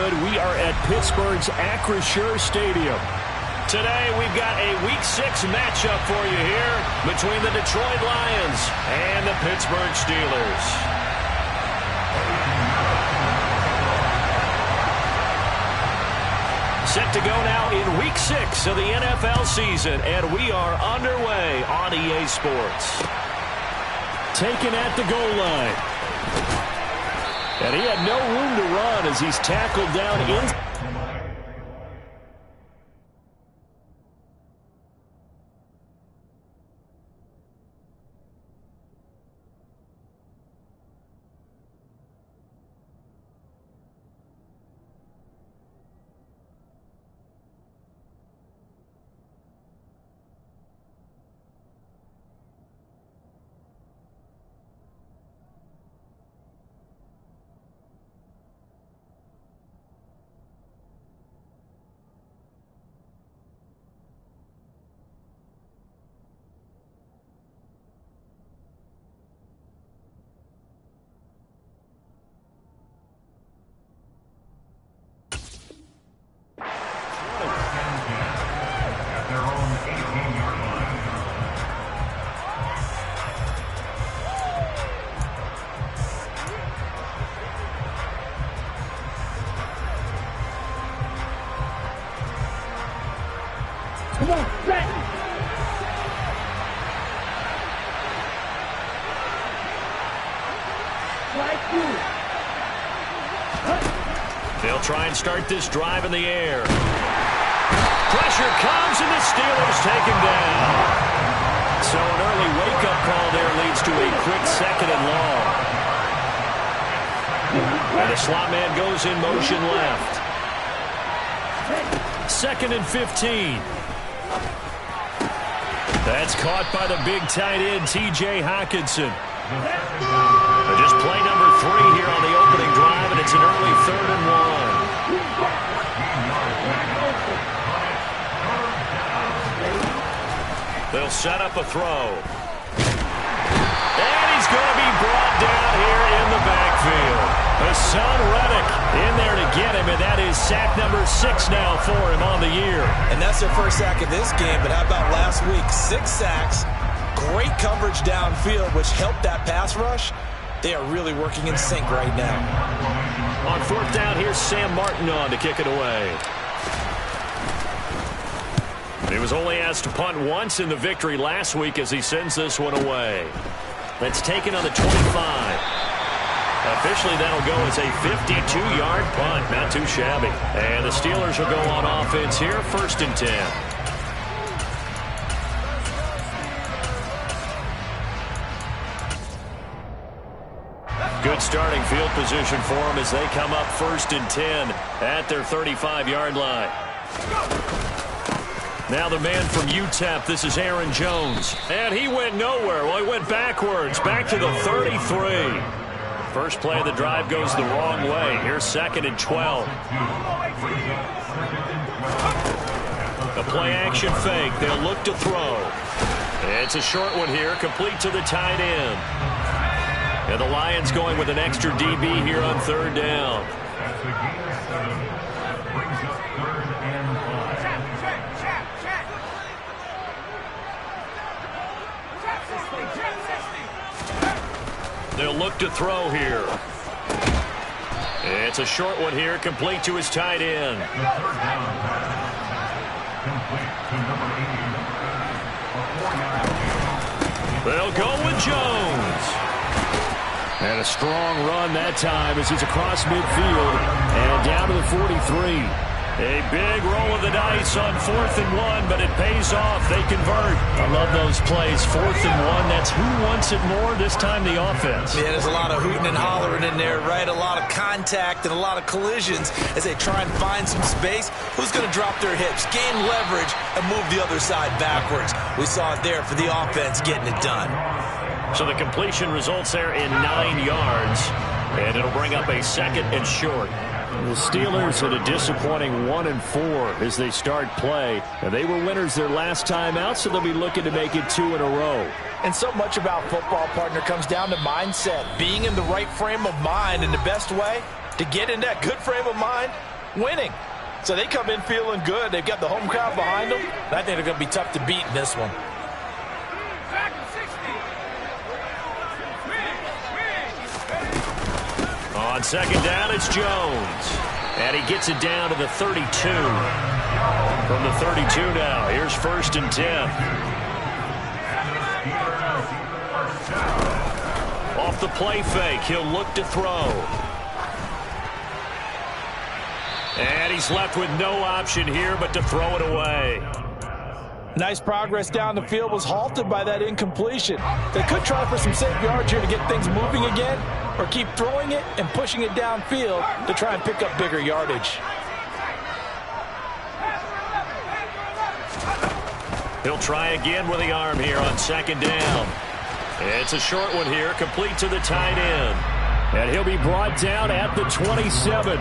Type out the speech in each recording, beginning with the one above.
good. We are at Pittsburgh's Acrisure Stadium. Today, we've got a Week 6 matchup for you here between the Detroit Lions and the Pittsburgh Steelers. Set to go now in Week 6 of the NFL season, and we are underway on EA Sports. Taken at the goal line. And he had no room to run as he's tackled down in. They'll try and start this drive in the air. Pressure comes, and the Steelers take him down. So an early wake-up call there leads to a quick 2nd and long. And the slot man goes in motion left. 2nd and 15. That's caught by the big tight end, T.J. Hockenson. Just play number 3 here on the opening drive, and it's an early 3rd and 1. They'll set up a throw. And he's going to be brought down here in the backfield. Hassan Reddick in there to get him, and that is sack number 6 now for him on the year. And that's their first sack of this game, but how about last week? 6 sacks, great coverage downfield, which helped that pass rush. They are really working in sync right now. On 4th down, here's Sam Martin on to kick it away. He was only asked to punt once in the victory last week as he sends this one away. That's taken on the 25. Officially, that'll go as a 52-yard punt. Not too shabby. And the Steelers will go on offense here, 1st and 10. Good starting field position for them as they come up 1st and 10 at their 35-yard line. Now the man from UTEP, this is Aaron Jones. And he went nowhere. Well, he went backwards, back to the 33. First play of the drive goes the wrong way. Here's 2nd and 12. A play-action fake. They'll look to throw. It's a short one here, complete to the tight end. And the Lions going with an extra DB here on 3rd down. They'll look to throw here. It's a short one here, complete to his tight end. They'll go with Jones. And a strong run that time as he's across midfield and down to the 43. A big roll of the dice on 4th and 1, but it pays off. They convert. I love those plays. 4th and 1. That's who wants it more this time, the offense. Yeah, there's a lot of hooting and hollering in there, right? A lot of contact and a lot of collisions as they try and find some space. Who's going to drop their hips, gain leverage, and move the other side backwards? We saw it there for the offense getting it done. So the completion results there in 9 yards, and it'll bring up a 2nd and short. The Steelers at a disappointing 1-4 as they start play. And they were winners their last time out, so they'll be looking to make it 2 in a row. And so much about football, partner, comes down to mindset. Being in the right frame of mind, and the best way to get in that good frame of mind winning. So they come in feeling good. They've got the home crowd behind them. And I think they're going to be tough to beat in this one. On second down, it's Jones. And he gets it down to the 32. From the 32 now, here's 1st and 10. Off the play fake, he'll look to throw. And he's left with no option here but to throw it away. Nice progress down the field, was halted by that incompletion. They could try for some safe yards here to get things moving again, or keep throwing it and pushing it downfield to try and pick up bigger yardage. He'll try again with the arm here on second down. It's a short one here, complete to the tight end. And he'll be brought down at the 27.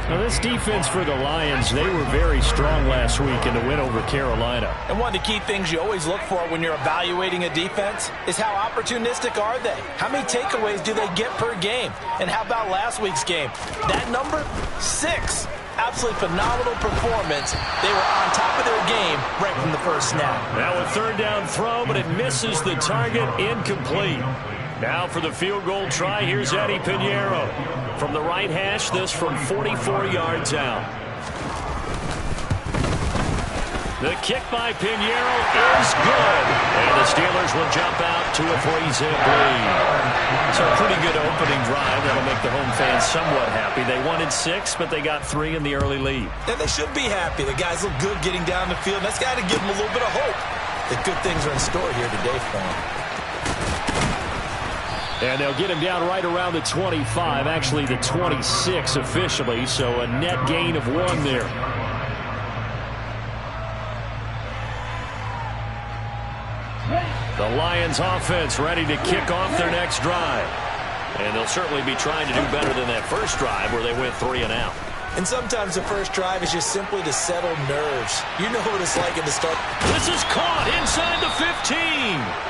Now, this defense for the Lions, they were very strong last week in the win over Carolina. And one of the key things you always look for when you're evaluating a defense is how opportunistic are they? How many takeaways do they get per game? And how about last week's game? That number, 6. Absolutely phenomenal performance. They were on top of their game right from the first snap. Now a third down throw, but it misses the target, incomplete. Now for the field goal try, here's Eddie Pinheiro. From the right hash, this from 44 yards out. The kick by Pinheiro is good. And the Steelers will jump out to a 3-zip lead. So a pretty good opening drive. That'll make the home fans somewhat happy. They wanted 6, but they got 3 in the early lead. And they should be happy. The guys look good getting down the field. That's got to give them a little bit of hope that good things are in store here today for them. And they'll get him down right around the 25, actually the 26 officially, so a net gain of 1 there. The Lions offense ready to kick off their next drive. And they'll certainly be trying to do better than that first drive where they went 3 and out. And sometimes the first drive is just simply to settle nerves. You know what it's like at the start. This is caught inside the 15.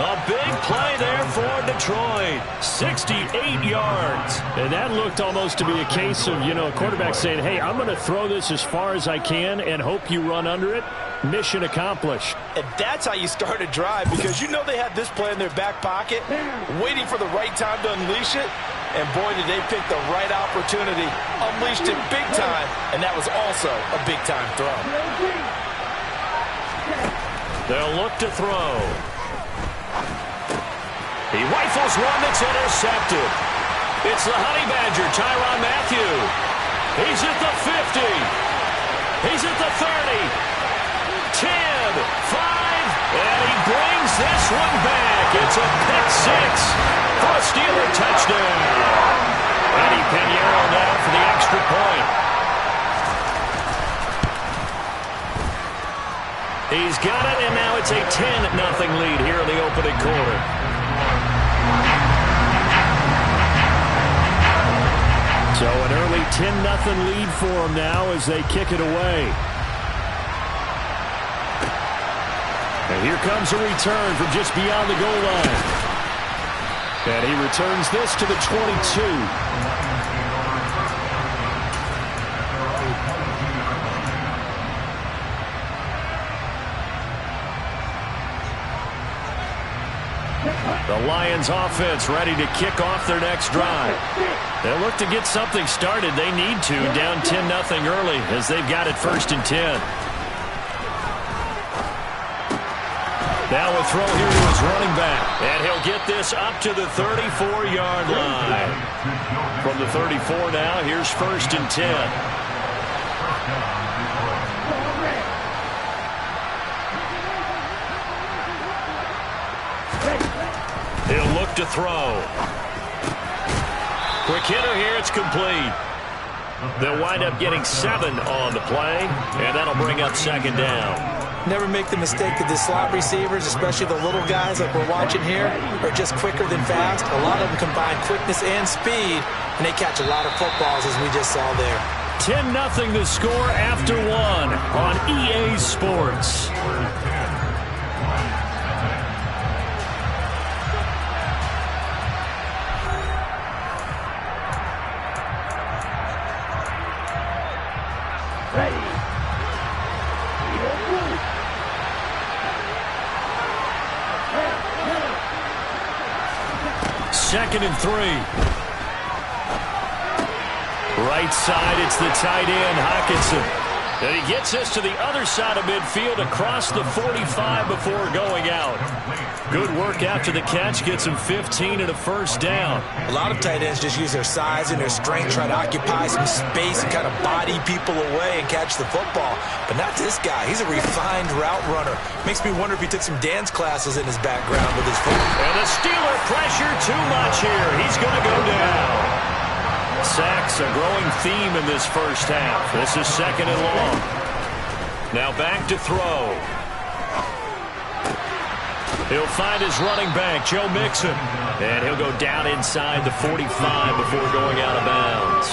A big play there for Detroit. 68 yards. And that looked almost to be a case of, a quarterback saying, hey, I'm going to throw this as far as I can and hope you run under it. Mission accomplished. And that's how you start a drive, because you know they have this play in their back pocket, waiting for the right time to unleash it. And boy, did they pick the right opportunity. Unleashed it big time, and that was also a big-time throw. They'll look to throw. He rifles one that's intercepted. It's the Honey Badger, Tyrann Mathieu. He's at the 50. He's at the 30. 10, 5, and he brings this one back. It's a pick 6 for a Steeler touchdown. Eddie Pinheiro now for the extra point. He's got it, and now it's a 10-0 lead here in the opening quarter. So an early 10-0 lead for them now as they kick it away. And here comes a return from just beyond the goal line. And he returns this to the 22. The Lions offense ready to kick off their next drive. They'll look to get something started. They need to, down 10-0 early as they've got it 1st and 10. Now a throw here to his running back. And he'll get this up to the 34-yard line. From the 34 now, here's 1st and 10. He'll look to throw. Quick hitter here, it's complete. They'll wind up getting 7 on the play, and that'll bring up 2nd down. Never make the mistake that the slot receivers, especially the little guys like we're watching here, are just quicker than fast. A lot of them combine quickness and speed, and they catch a lot of footballs, as we just saw there. 10-0 the score after 1 on EA Sports. Second and 3. Right side, it's the tight end, Hockenson. And he gets us to the other side of midfield across the 45 before going out. Good work after the catch. Gets him 15 and a first down. A lot of tight ends just use their size and their strength, try to occupy some space and kind of body people away and catch the football. But not this guy. He's a refined route runner. Makes me wonder if he took some dance classes in his background with his foot. And the Steeler pressure too much here. He's going to go down. Sacks a growing theme in this first half. This is second and long. Now back to throw. He'll find his running back, Joe Mixon. And he'll go down inside the 45 before going out of bounds.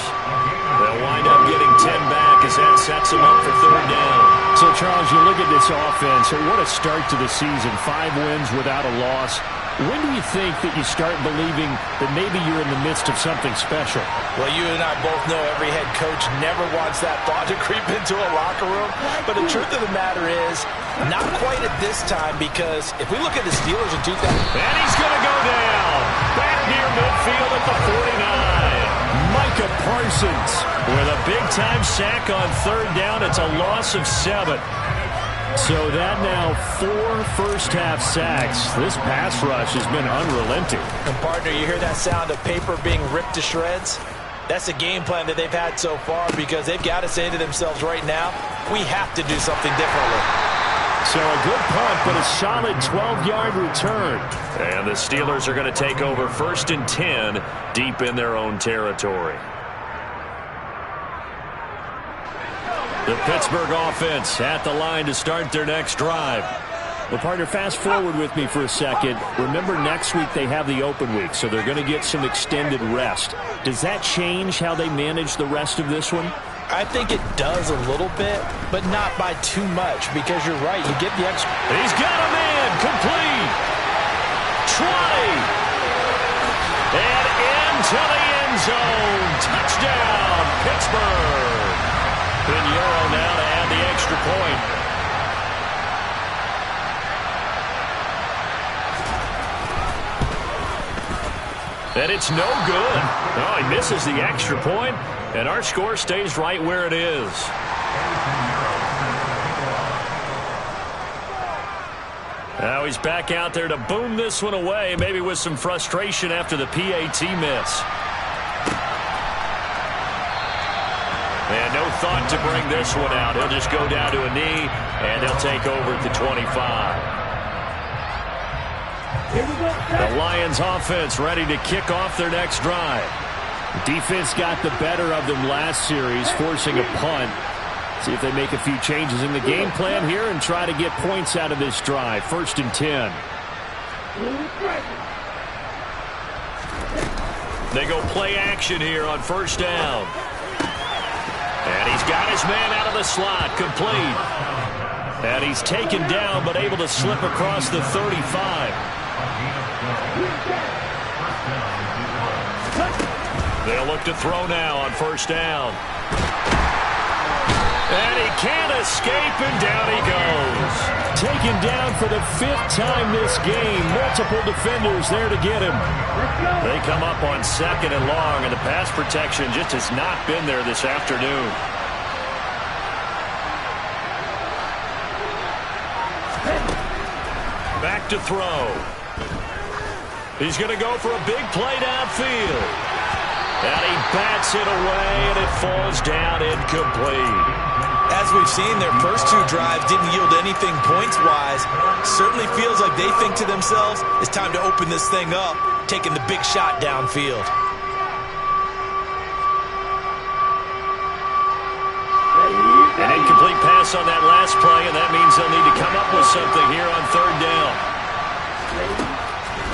They'll wind up getting 10 back as that sets them up for third down. So, Charles, you look at this offense, what a start to the season. 5 wins without a loss. When do you think that you start believing that maybe you're in the midst of something special? Well, you and I both know every head coach never wants that thought to creep into a locker room. But the truth of the matter is, not quite at this time, because if we look at the Steelers in 2000... And he's going to go down. Back near midfield at the 49. Micah Parsons with a big-time sack on third down. It's a loss of 7. So that now 4 first-half sacks. This pass rush has been unrelenting. And, partner, you hear that sound of paper being ripped to shreds? That's the game plan that they've had so far, because they've got to say to themselves right now, we have to do something differently. So a good punt, but a solid 12-yard return. And the Steelers are going to take over 1st and 10 deep in their own territory. The Pittsburgh offense at the line to start their next drive. Well, partner, fast forward with me for a second. Remember, next week they have the open week, so they're going to get some extended rest. Does that change how they manage the rest of this one? I think it does a little bit, but not by too much, because you're right. You get the extra. He's got a man complete. 20. And into the end zone. Touchdown, Pittsburgh. Pinheiro now to add the extra point. And it's no good. Oh, he misses the extra point, and our score stays right where it is. Now he's back out there to boom this one away, maybe with some frustration after the PAT miss. And no thought to bring this one out. He'll just go down to a knee, and they'll take over at the 25. The Lions offense ready to kick off their next drive. Defense got the better of them last series, forcing a punt. See if they make a few changes in the game plan here and try to get points out of this drive. 1st and 10. They go play action here on 1st down. And he's got his man out of the slot, complete. And he's taken down, but able to slip across the 35. They'll look to throw now on 1st down. And he can't escape, and down he goes. Taken down for the 5th time this game. Multiple defenders there to get him. They come up on 2nd and long, and the pass protection just has not been there this afternoon. Back to throw. He's going to go for a big play downfield. And he bats it away, and it falls down incomplete. As we've seen, their first 2 drives didn't yield anything points-wise. Certainly feels like they think to themselves, it's time to open this thing up, taking the big shot downfield. An incomplete pass on that last play, and that means they'll need to come up with something here on 3rd down.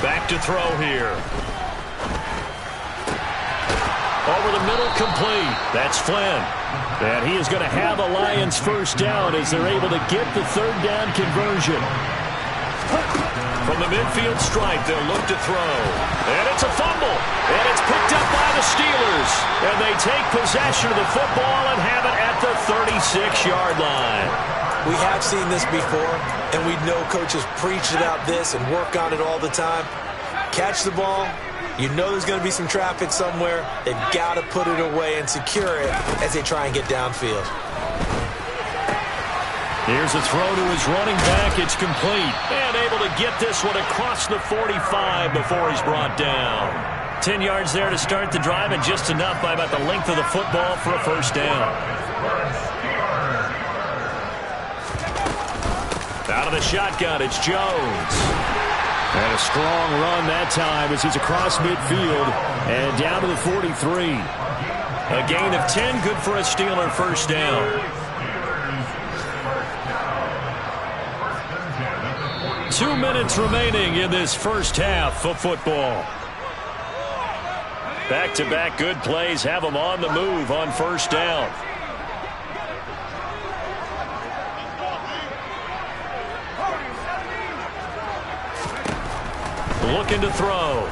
Back to throw here. Over the middle, complete. That's Flynn. And he is going to have a Lions 1st down as they're able to get the 3rd down conversion. From the midfield stripe, they'll look to throw. And it's a fumble. And it's picked up by the Steelers. And they take possession of the football and have it at the 36-yard line. We have seen this before, and we know coaches preach about this and work on it all the time. Catch the ball. You know there's going to be some traffic somewhere. They've got to put it away and secure it as they try and get downfield. Here's a throw to his running back. It's complete. And able to get this one across the 45 before he's brought down. 10 yards there to start the drive, and just enough by about the length of the football for a first down. Out of the shotgun, it's Jones. And a strong run that time as he's across midfield and down to the 43. A gain of 10, good for a Steeler first down. 2 minutes remaining in this first half of football. Back-to-back good plays have them on the move on first down. Looking to throw.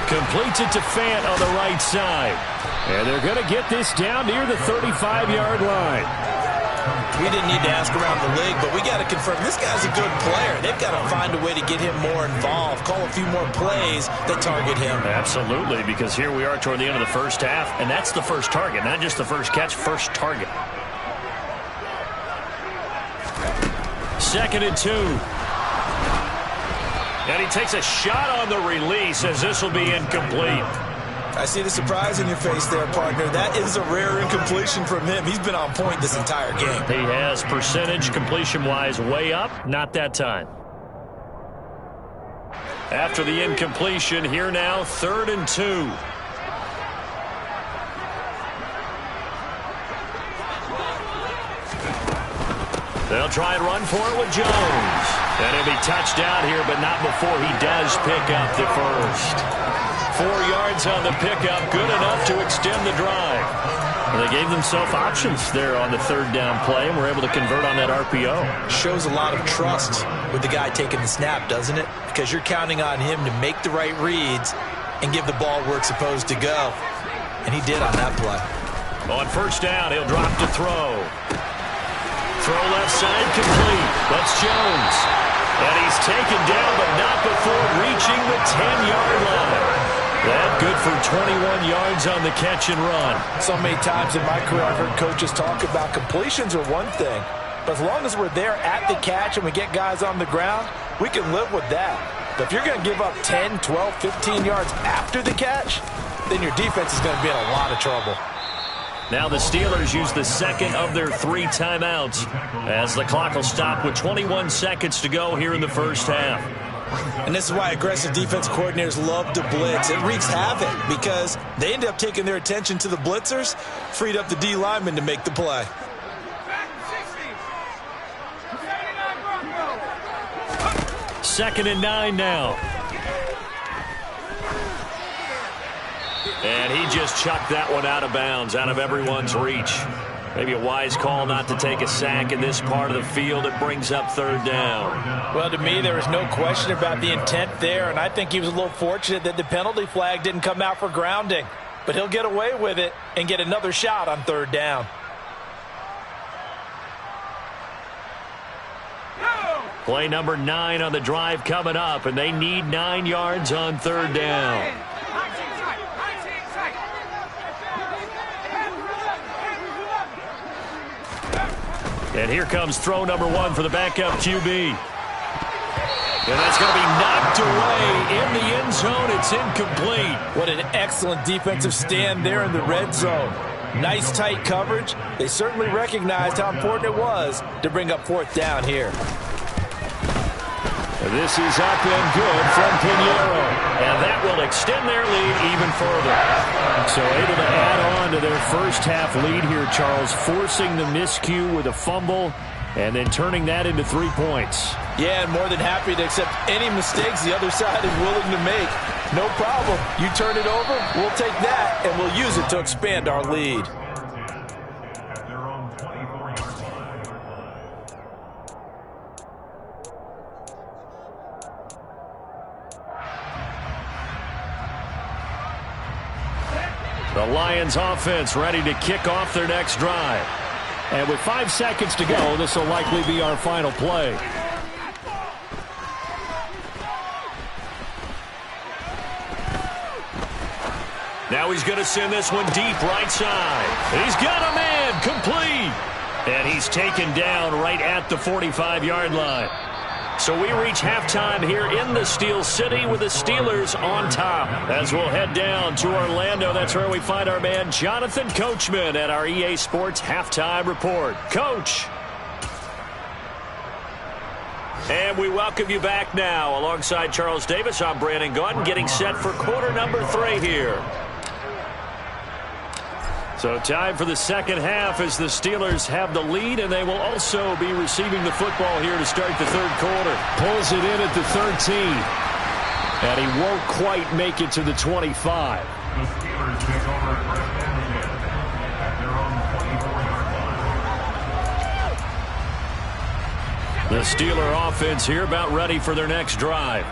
Completes it to Fant on the right side. And they're going to get this down near the 35-yard line. We didn't need to ask around the league, but we got to confirm this guy's a good player. They've got to find a way to get him more involved, call a few more plays that target him. Absolutely, because here we are toward the end of the first half, and that's the first target, not just the first catch, first target. 2nd and 2. And he takes a shot on the release as this will be incomplete. I see the surprise in your face there, partner. That is a rare incompletion from him. He's been on point this entire game. He has percentage completion-wise way up, not that time. After the incompletion, here now, 3rd and 2. They'll try and run for it with Jones. And he'll be touched down here, but not before he does pick up the first. 4 yards on the pickup, good enough to extend the drive. And they gave themselves options there on the 3rd down play, and were able to convert on that RPO. Shows a lot of trust with the guy taking the snap, doesn't it? Because you're counting on him to make the right reads and give the ball where it's supposed to go. And he did on that play. On first down, he'll drop to throw. Throw left side complete. That's Jones. And he's taken down, but not before reaching the 10-yard line. That good for 21 yards on the catch and run. So many times in my career I've heard coaches talk about completions are one thing. But as long as we're there at the catch and we get guys on the ground, we can live with that. But if you're going to give up 10, 12, 15 yards after the catch, then your defense is going to be in a lot of trouble. Now the Steelers use the second of their 3 timeouts as the clock will stop with 21 seconds to go here in the first half. And this is why aggressive defense coordinators love to blitz. It wreaks havoc because they end up taking their attention to the blitzers, freed up the D lineman to make the play. Second and 9 now. And he just chucked that one out of bounds, out of everyone's reach. Maybe a wise call not to take a sack in this part of the field. It brings up 3rd down. Well, to me, there was no question about the intent there, and I think he was a little fortunate that the penalty flag didn't come out for grounding. But he'll get away with it and get another shot on 3rd down. Play number 9 on the drive coming up, and they need 9 yards on 3rd down. And here comes throw number 1 for the backup QB. And that's going to be knocked away in the end zone. It's incomplete. What an excellent defensive stand there in the red zone. Nice tight coverage. They certainly recognized how important it was to bring up 4th down here. This is up and good from Pinheiro. And that will extend their lead even further. So able to add on to their first half lead here, Charles, forcing the miscue with a fumble and then turning that into 3 points. Yeah, and more than happy to accept any mistakes the other side is willing to make. No problem. You turn it over, we'll take that, and we'll use it to expand our lead. The Lions offense ready to kick off their next drive. And with 5 seconds to go, this will likely be our final play. Now he's going to send this one deep right side. He's got a man, complete. And he's taken down right at the 45-yard line. So we reach halftime here in the Steel City with the Steelers on top. As we'll head down to Orlando, that's where we find our man Jonathan Coachman at our EA Sports Halftime Report. Coach. And we welcome you back now. Alongside Charles Davis, I'm Brandon Gaudin, getting set for quarter number 3 here. So time for the second half as the Steelers have the lead, and they will also be receiving the football here to start the third quarter. Pulls it in at the 13. And he won't quite make it to the 25. The Steelers take over first and 10 at their own 24-yard line. The Steeler offense here about ready for their next drive.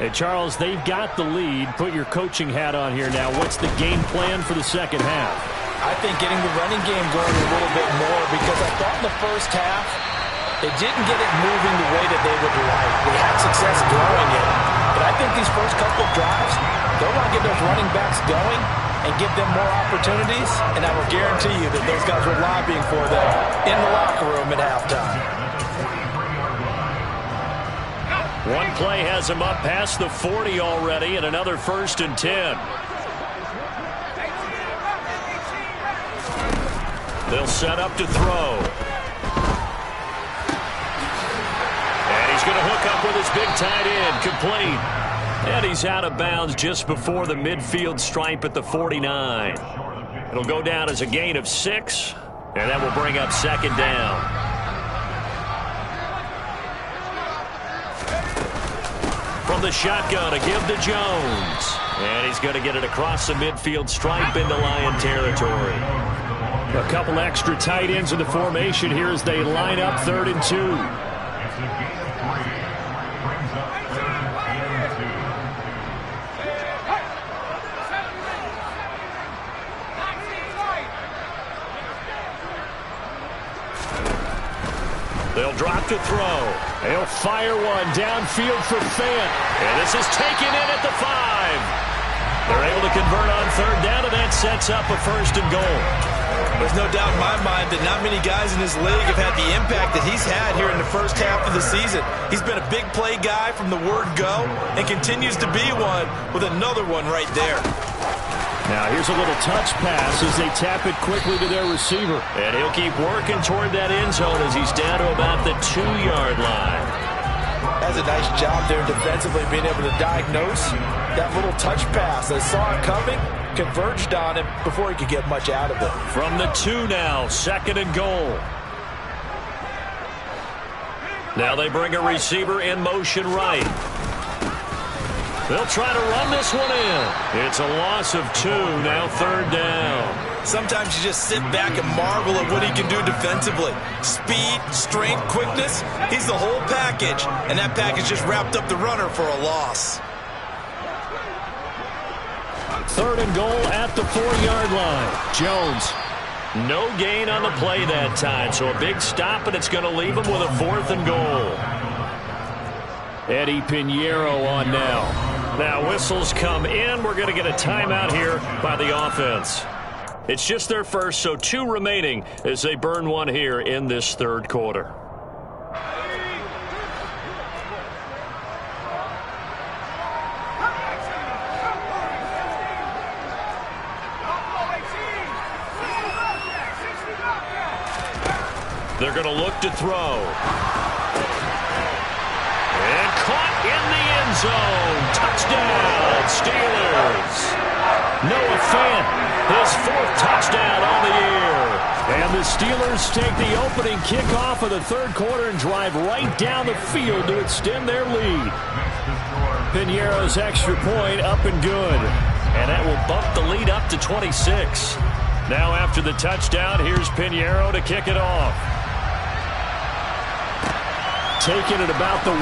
And Charles, they've got the lead. Put your coaching hat on here now. What's the game plan for the second half? I think getting the running game going a little bit more, because I thought in the first half they didn't get it moving the way that they would like. They had success throwing it, but I think these first couple of drives, they'll want to get those running backs going and give them more opportunities, and I will guarantee you that those guys were lobbying for them in the locker room at halftime. One play has him up past the 40 already, and another 1st and 10. They'll set up to throw. And he's going to hook up with his big tight end, complete. And he's out of bounds just before the midfield stripe at the 49. It'll go down as a gain of 6, and that will bring up second down. From the shotgun, a give to Jones. And he's going to get it across the midfield stripe into Lion territory. A couple extra tight ends in the formation here as they line up 3rd and 2. They'll drop to throw. They'll fire one downfield for Fant. And this is taken in at the 5. They're able to convert on 3rd down, and that sets up a 1st and goal. There's no doubt in my mind that not many guys in this league have had the impact that he's had here in the first half of the season. He's been a big play guy from the word go and continues to be one with another one right there. Now here's a little touch pass as they tap it quickly to their receiver. And he'll keep working toward that end zone as he's down to about the 2-yard line. Has a nice job there defensively being able to diagnose that little touch pass. They saw it coming, converged on him before he could get much out of it. From the 2 now, 2nd and goal. Now they bring a receiver in motion right. They'll try to run this one in. It's a loss of 2, now 3rd down. Sometimes you just sit back and marvel at what he can do defensively. Speed, strength, quickness, he's the whole package. And that package just wrapped up the runner for a loss. 3rd and goal at the 4-yard line. Jones. No gain on the play that time, so a big stop, and it's going to leave him with a 4th and goal. Eddie Pinheiro on now. Now whistles come in. We're going to get a timeout here by the offense. It's just their first, so 2 remaining as they burn one here in this 3rd quarter. They're going to look to throw. And caught in the end zone. Touchdown, Steelers. Noah Fant, his 4th touchdown on the year. And the Steelers take the opening kickoff of the 3rd quarter and drive right down the field to extend their lead. Pinheiro's extra point up and good. And that will bump the lead up to 26. Now after the touchdown, here's Pinheiro to kick it off. Taking it about the 1.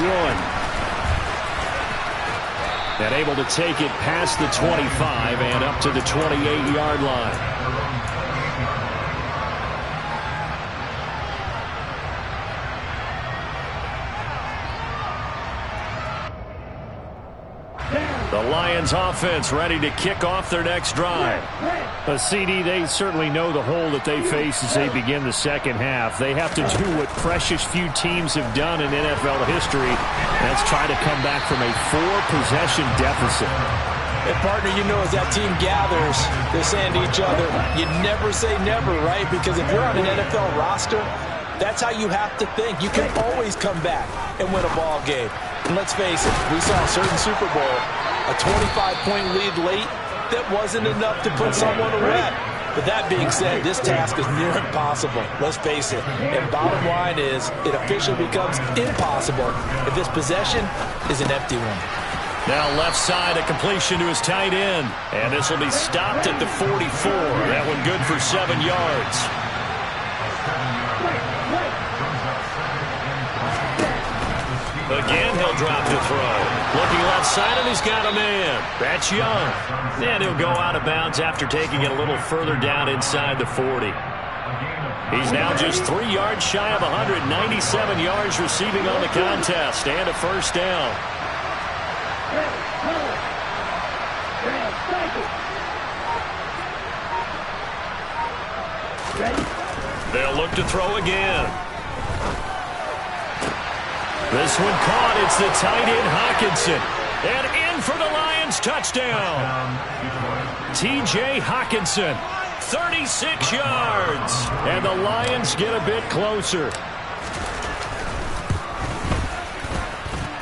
And able to take it past the 25 and up to the 28-yard line. The Lions offense ready to kick off their next drive. CD, they certainly know the hole that they face as they begin the second half. They have to do what precious few teams have done in NFL history. That's try to come back from a 4-possession deficit. And partner, you know, as that team gathers, they're saying to each other, you never say never, right? Because if you're on an NFL roster, that's how you have to think. You can always come back and win a ball game. And let's face it, we saw a certain Super Bowl, a 25-point lead late, that wasn't enough to put someone away. But that being said, this task is near impossible. Let's face it. And bottom line is, it officially becomes impossible if this possession is an empty one. Now left side, a completion to his tight end. And this will be stopped at the 44. That one good for 7 yards. Again, he'll drop to throw. Looking left side, and he's got a man. That's Young. And he'll go out of bounds after taking it a little further down inside the 40. He's now just 3 yards shy of 197 yards receiving on the contest and a first down. They'll look to throw again. This one caught. It's the tight end Hockenson. And in for the Lions touchdown. T.J. Hockenson, 36 yards. And the Lions get a bit closer.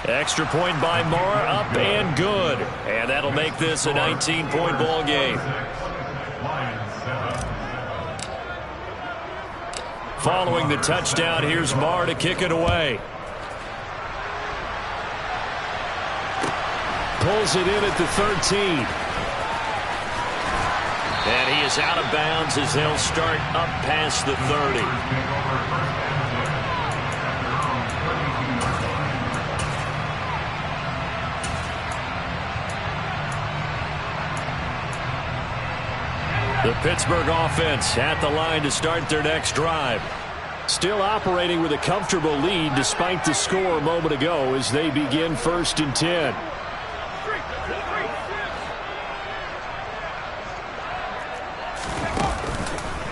Extra point by Moore, up and good. And that'll make this a 19-point ball game. Following the touchdown, here's Moore to kick it away. Pulls it in at the 13. And he is out of bounds as they'll start up past the 30. The Pittsburgh offense at the line to start their next drive. Still operating with a comfortable lead despite the score a moment ago as they begin 1st and 10.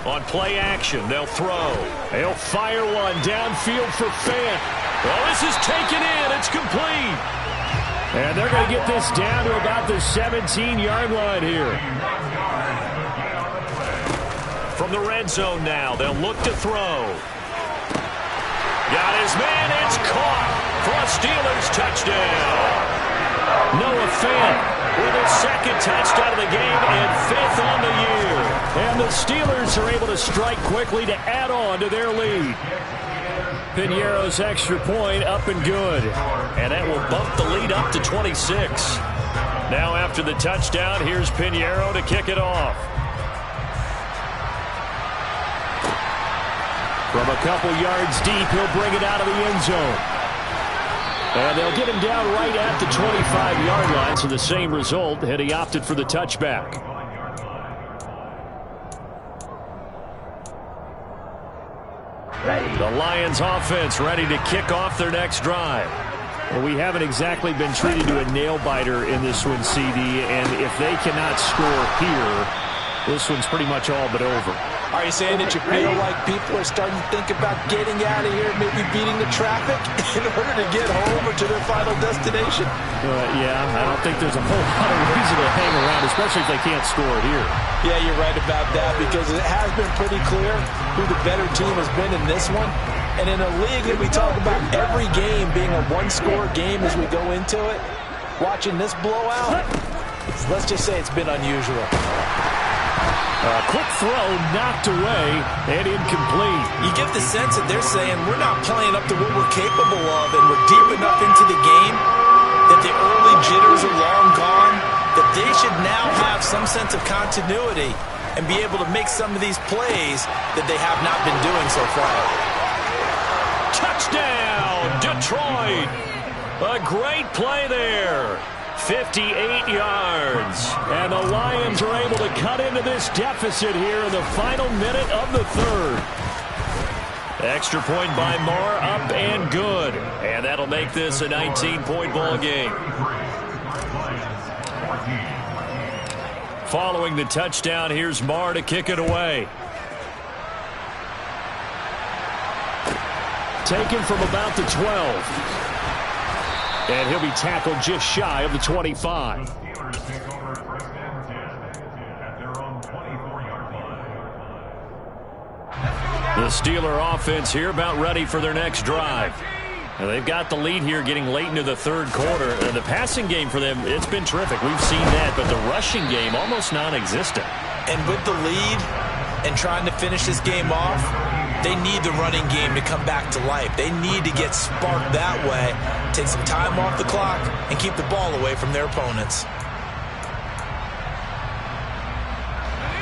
On play action, they'll throw. They'll fire one downfield for Fant. Well, this is taken in. It's complete. And they're going to get this down to about the 17-yard line here. From the red zone now, they'll look to throw. Got his man. It's caught for a Steelers touchdown. Noah Fant with his second touchdown of the game and 5th on the year. And the Steelers are able to strike quickly to add on to their lead. Piñeiro's extra point up and good. And that will bump the lead up to 26. Now after the touchdown, here's Piñeiro to kick it off. From a couple yards deep, he'll bring it out of the end zone. And they'll get him down right at the 25-yard line, so the same result had he opted for the touchback. The Lions offense ready to kick off their next drive. Well, we haven't exactly been treated to a nail-biter in this one, CD, and if they cannot score here, this one's pretty much all but over. Are you saying that you feel like people are starting to think about getting out of here, maybe beating the traffic in order to get home or to their final destination? Yeah, I don't think there's a whole lot of reason to hang around, especially if they can't score it here. Yeah, you're right about that because it has been pretty clear who the better team has been in this one. And in a league that we talk about every game being a one-score game as we go into it, watching this blowout, let's just say it's been unusual. A quick throw knocked away and incomplete. You get the sense that they're saying we're not playing up to what we're capable of and we're deep enough into the game that the early jitters are long gone, that they should now have some sense of continuity and be able to make some of these plays that they have not been doing so far. Touchdown, Detroit! A great play there. 58 yards. And the Lions are able to cut into this deficit here in the final minute of the third. Extra point by Marr, up and good. And that'll make this a 19-point ball game. Following the touchdown, here's Marr to kick it away. Taken from about the 12. And he'll be tackled just shy of the 25. The Steeler offense here about ready for their next drive. Now they've got the lead here getting late into the third quarter. The passing game for them, it's been terrific. We've seen that, but the rushing game almost non-existent. And with the lead and trying to finish this game off, they need the running game to come back to life. They need to get sparked that way, take some time off the clock, and keep the ball away from their opponents.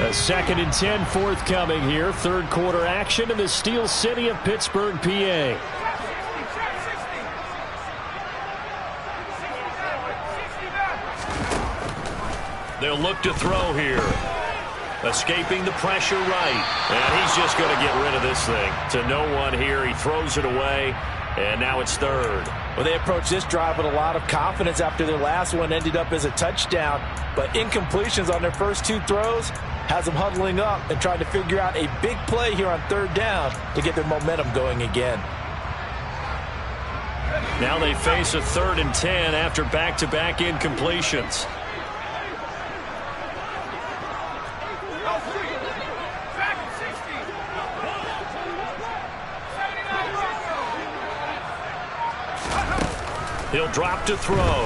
A 2nd and 10 forthcoming here. Third quarter action in the Steel City of Pittsburgh, PA. They'll look to throw here. Escaping the pressure right. And he's just going to get rid of this thing. To no one here. He throws it away. And now it's third. Well, they approached this drive with a lot of confidence after their last one ended up as a touchdown. But incompletions on their first two throws has them huddling up and trying to figure out a big play here on third down to get their momentum going again. Now they face a 3rd and 10 after back-to-back incompletions. He'll drop to throw.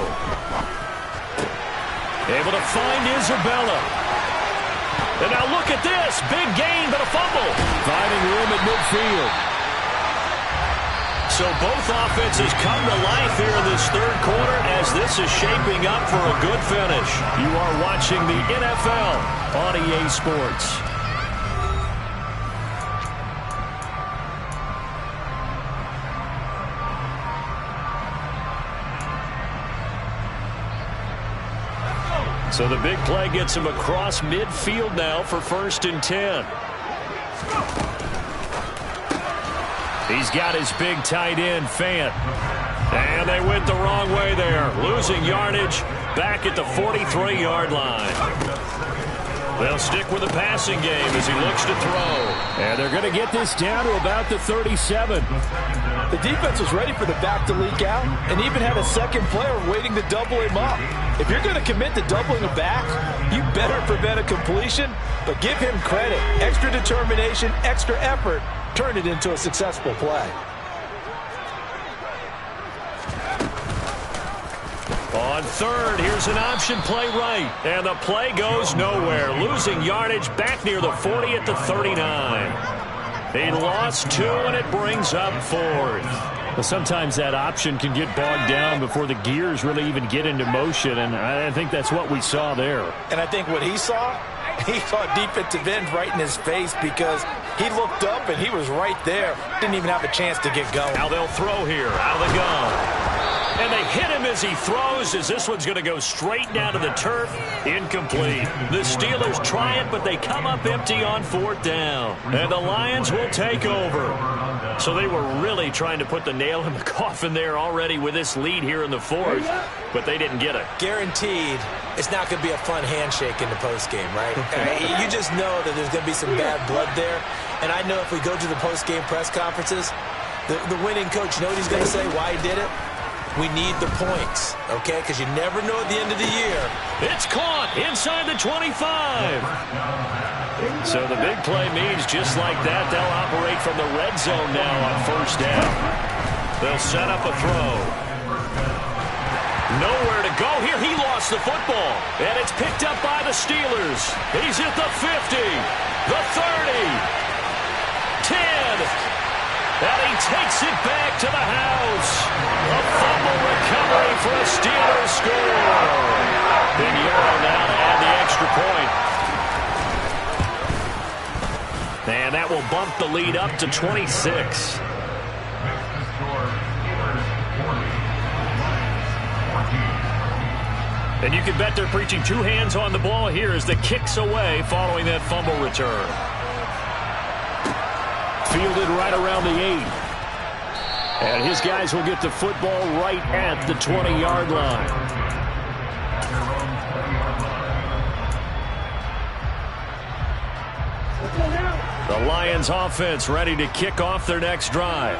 Able to find Isabella. And now look at this. Big gain, but a fumble. Finding room at midfield. So both offenses come to life here in this third quarter as this is shaping up for a good finish. You are watching the NFL on EA Sports. So the big play gets him across midfield now for 1st and 10. He's got his big tight end, Fant. And they went the wrong way there. Losing yardage back at the 43-yard line. They'll stick with the passing game as he looks to throw. And they're going to get this down to about the 37. The defense was ready for the back to leak out and even had a second player waiting to double him up. If you're going to commit to doubling a back, you better prevent a completion, but give him credit. Extra determination, extra effort, turn it into a successful play. On third, here's an option play right. And the play goes nowhere. Losing yardage back near the 40 at the 39. He lost 2, and it brings up 4th. Well, sometimes that option can get bogged down before the gears really even get into motion, and I think that's what we saw there. And I think what he saw defensive end right in his face because he looked up and he was right there. Didn't even have a chance to get going. Now they'll throw here out of the gun. And they hit him as he throws, as this one's going to go straight down to the turf. Incomplete. The Steelers try it, but they come up empty on 4th down. And the Lions will take over. So they were really trying to put the nail in the coffin there already with this lead here in the 4th, but they didn't get it. Guaranteed it's not going to be a fun handshake in the postgame, right? You just know that there's going to be some bad blood there. And I know if we go to the postgame press conferences, the winning coach, you know what he's going to say, why he did it? We need the points, okay? Because you never know at the end of the year. It's caught inside the 25. So the big play means just like that, they'll operate from the red zone now on 1st down. They'll set up a throw. Nowhere to go here. He lost the football. And it's picked up by the Steelers. He's at the 50, the 30, 10. And he takes it back to the house. A fumble recovery for a Steelers score. Big Euro now to add the extra point. And that will bump the lead up to 26. And you can bet they're preaching two hands on the ball here as the kick's away following that fumble return. Fielded right around the 8. And his guys will get the football right at the 20-yard line. The Lions offense ready to kick off their next drive.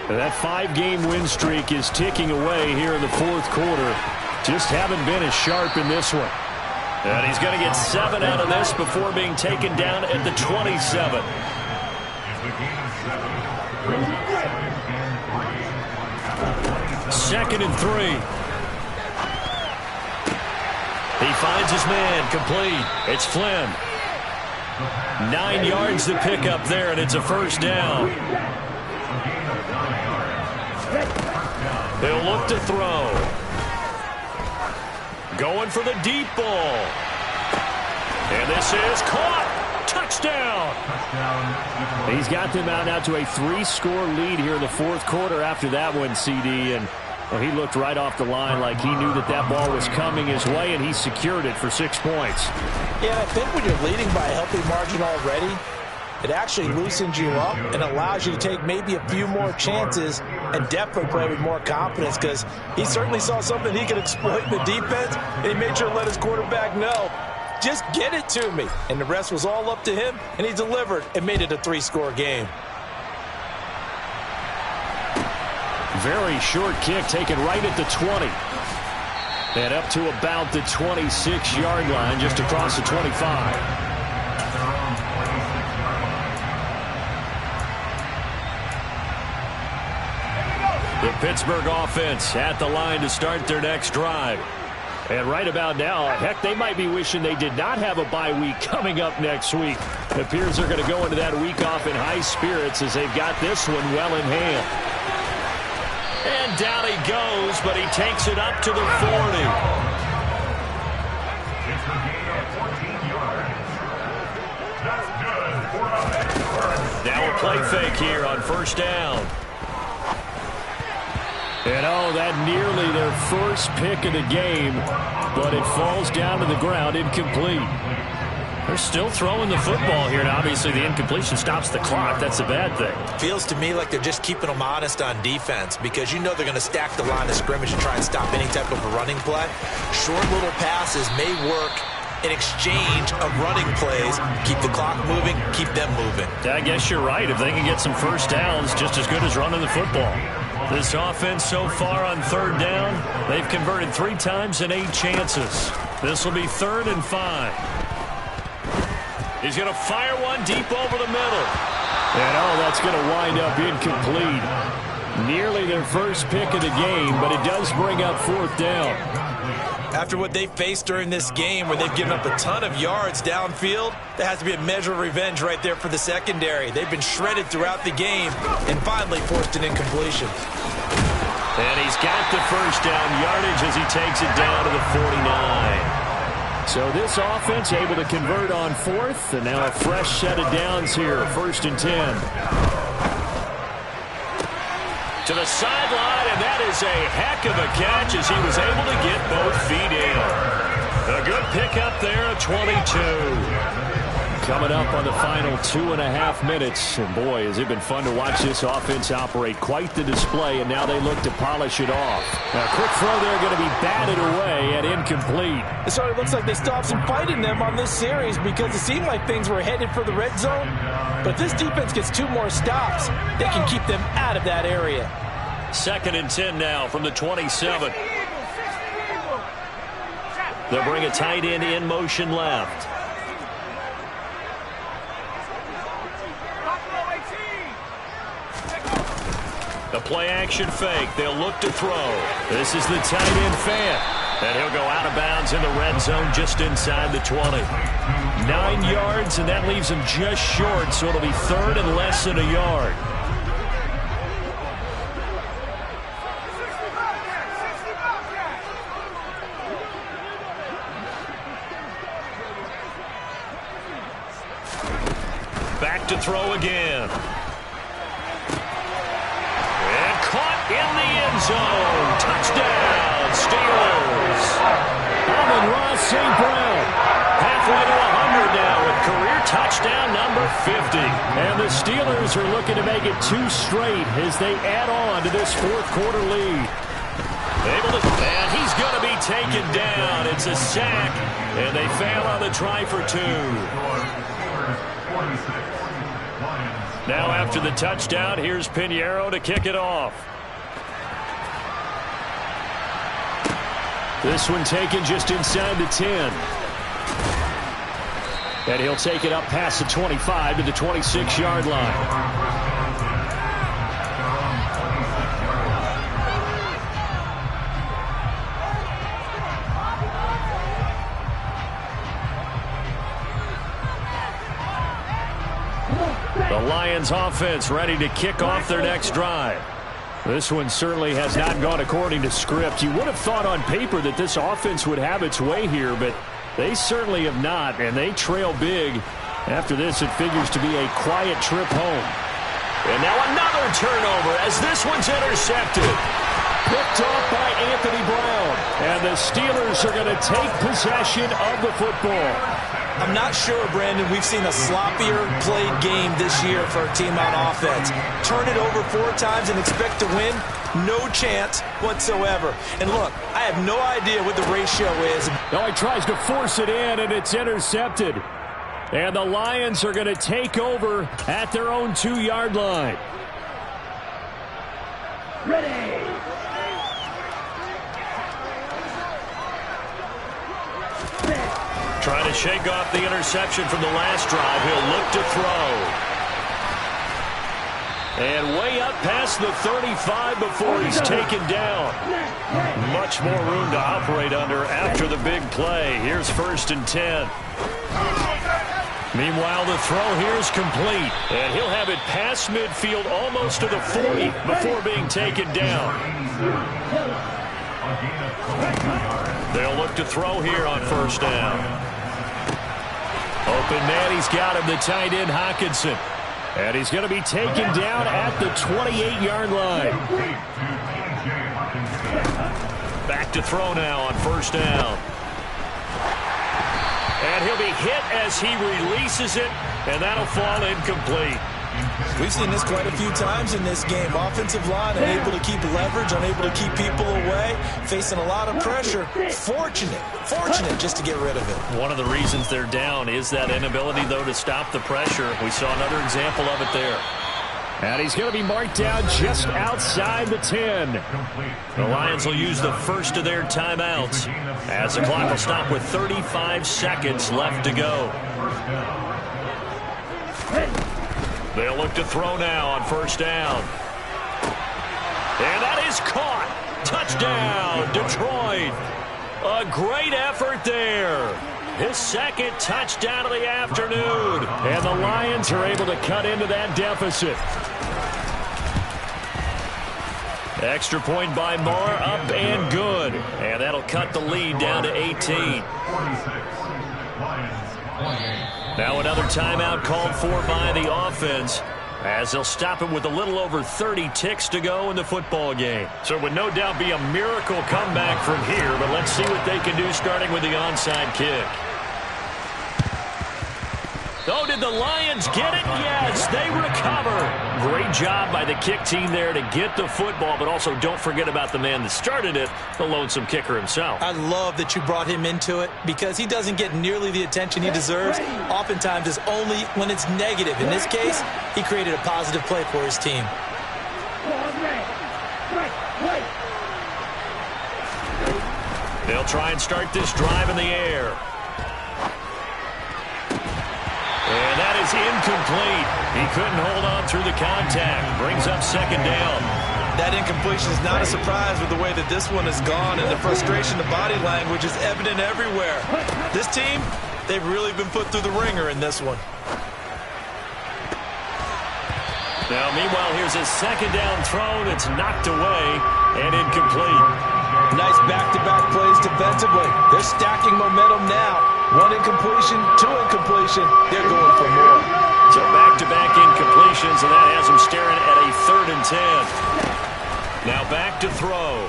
And that 5-game win streak is ticking away here in the fourth quarter. Just haven't been as sharp in this one. And he's going to get 7 out of this before being taken down at the 27. Second and 3. He finds his man, complete. It's Flynn. 9 yards to pick up there, and it's a first down. They'll look to throw. Going for the deep ball. And this is caught. Touchdown. He's got them out now to a 3-score lead here in the fourth quarter after that one, CD. And well, he looked right off the line like he knew that that ball was coming his way, and he secured it for 6 points. Yeah, I think when you're leading by a healthy margin already, it actually loosens you up and allows you to take maybe a few more chances and definitely play with more confidence, because he certainly saw something he could exploit in the defense, and he made sure to let his quarterback know, just get it to me. And the rest was all up to him, and he delivered and made it a 3-score game. Very short kick taken right at the 20. And up to about the 26-yard line, just across the 25. The Pittsburgh offense at the line to start their next drive. And right about now, heck, they might be wishing they did not have a bye week coming up next week. It appears they're going to go into that week off in high spirits as they've got this one well in hand. And down he goes, but he takes it up to the 40. Now a play fake here on first down. And oh, that nearly their first pick of the game, but it falls down to the ground, incomplete. They're still throwing the football here, and obviously the incompletion stops the clock. That's a bad thing. Feels to me like they're just keeping them honest on defense, because you know they're going to stack the line of scrimmage and try and stop any type of a running play. Short little passes may work in exchange of running plays. Keep the clock moving, keep them moving. I guess you're right. If they can get some first downs, just as good as running the football. This offense so far on third down, they've converted 3 times in 8 chances. This will be 3rd and 5. He's going to fire one deep over the middle. And oh, that's going to wind up incomplete. Nearly their first pick of the game, but it does bring up 4th down. After what they faced during this game, where they've given up a ton of yards downfield, there has to be a measure of revenge right there for the secondary. They've been shredded throughout the game and finally forced an incompletion. And he's got the first down yardage as he takes it down to the 49. So this offense able to convert on 4th, and now a fresh set of downs here, 1st and 10. To the sideline, and that is a heck of a catch as he was able to get both feet in. A good pickup there at 22. Coming up on the final 2.5 minutes. And boy, has it been fun to watch this offense operate. Quite the display, and now they look to polish it off. Now, a quick throw there going to be batted away and incomplete. It sort of looks like they stopped some fight in them on this series, because it seemed like things were headed for the red zone. But if this defense gets 2 more stops, they can keep them out of that area. 2nd and 10 now from the 27. They'll bring a tight end in motion left. The play action fake. They'll look to throw. This is the tight end Fant. And he'll go out of bounds in the red zone just inside the 20. 9 yards, and that leaves him just short, so it'll be 3rd and less than a yard. Back to throw again. And caught in the end zone. Touchdown, Steelers. Amon-Ra St. Brown. Halfway to 100 now with career touchdown number 50. And the Steelers are looking to make it 2 straight as they add on to this fourth-quarter lead. And he's going to be taken down. It's a sack, and they fail on the try for 2. Now after the touchdown, here's Pinheiro to kick it off. This one taken just inside the 10. And he'll take it up past the 25 to the 26-yard line. The Lions offense ready to kick off their next drive. This one certainly has not gone according to script. You would have thought on paper that this offense would have its way here, but they certainly have not, and they trail big. After this, it figures to be a quiet trip home. And now another turnover as this one's intercepted. Picked off by Anthony Brown. And the Steelers are going to take possession of the football. I'm not sure, Brandon, we've seen a sloppier played game this year for our team on offense. Turn it over 4 times and expect to win? No chance whatsoever. And look, I have no idea what the ratio is. No, he tries to force it in, and it's intercepted. And the Lions are going to take over at their own 2-yard line. Ready. Trying to shake off the interception from the last drive. He'll look to throw. And way up past the 35 before he's taken down. Much more room to operate under after the big play. Here's 1st and 10. Meanwhile, the throw here is complete. And he'll have it past midfield almost to the 40 before being taken down. They'll look to throw here on 1st down. Open man, he's got him, the tight end Hockenson. And he's going to be taken down at the 28-yard line. Back to throw now on 1st down. And he'll be hit as he releases it, and that'll fall incomplete. We've seen this quite a few times in this game. Offensive line unable to keep leverage, unable to keep people away, facing a lot of pressure. Fortunate just to get rid of it. One of the reasons they're down is that inability, though, to stop the pressure. We saw another example of it there. And he's going to be marked down just outside the 10. The Lions will use the first of their timeouts as the clock will stop with 35 seconds left to go. They'll look to throw now on 1st down. And that is caught. Touchdown, Detroit. A great effort there. His 2nd touchdown of the afternoon. And the Lions are able to cut into that deficit. Extra point by Marr, up and good. And that'll cut the lead down to 18. Now another timeout called for by the offense as they'll stop it with a little over 30 ticks to go in the football game. So it would no doubt be a miracle comeback from here, but let's see what they can do starting with the onside kick. Oh, did the Lions get it? Yes, they recover. Great job by the kick team there to get the football, but also don't forget about the man that started it, the lonesome kicker himself. I love that you brought him into it because he doesn't get nearly the attention he deserves. Oftentimes it's only when it's negative. In this case, he created a positive play for his team. They'll try and start this drive in the air. And that is incomplete. He couldn't hold on through the contact. Brings up 2nd down. That incompletion is not a surprise with the way that this one has gone, and the frustration, the body language is evident everywhere. This team, they've really been put through the ringer in this one. Now, meanwhile, here's a 2nd down throw that's knocked away and incomplete. Nice back-to-back plays defensively. They're stacking momentum now. 1 incompletion, 2 incompletion. They're going for more. So back-to-back incompletions, and that has them staring at a 3rd and 10. Now back to throw.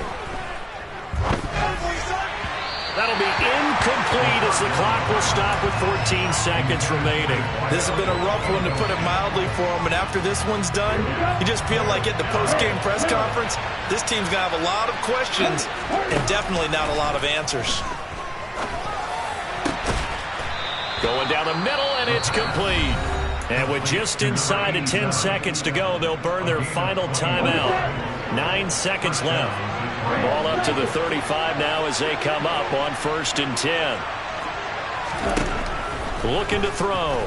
That'll be incomplete as the clock will stop with 14 seconds remaining. This has been a rough one, to put it mildly, for him. And after this one's done, you just feel like at the post-game press conference, this team's going to have a lot of questions and definitely not a lot of answers. Going down the middle, and it's complete. And with just inside of 10 seconds to go, they'll burn their final timeout. 9 seconds left. Ball up to the 35 now as they come up on 1st and 10. Looking to throw.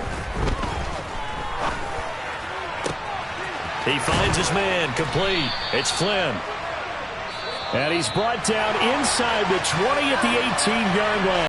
He finds his man, complete. It's Flynn. And he's brought down inside the 20 at the 18-yard line.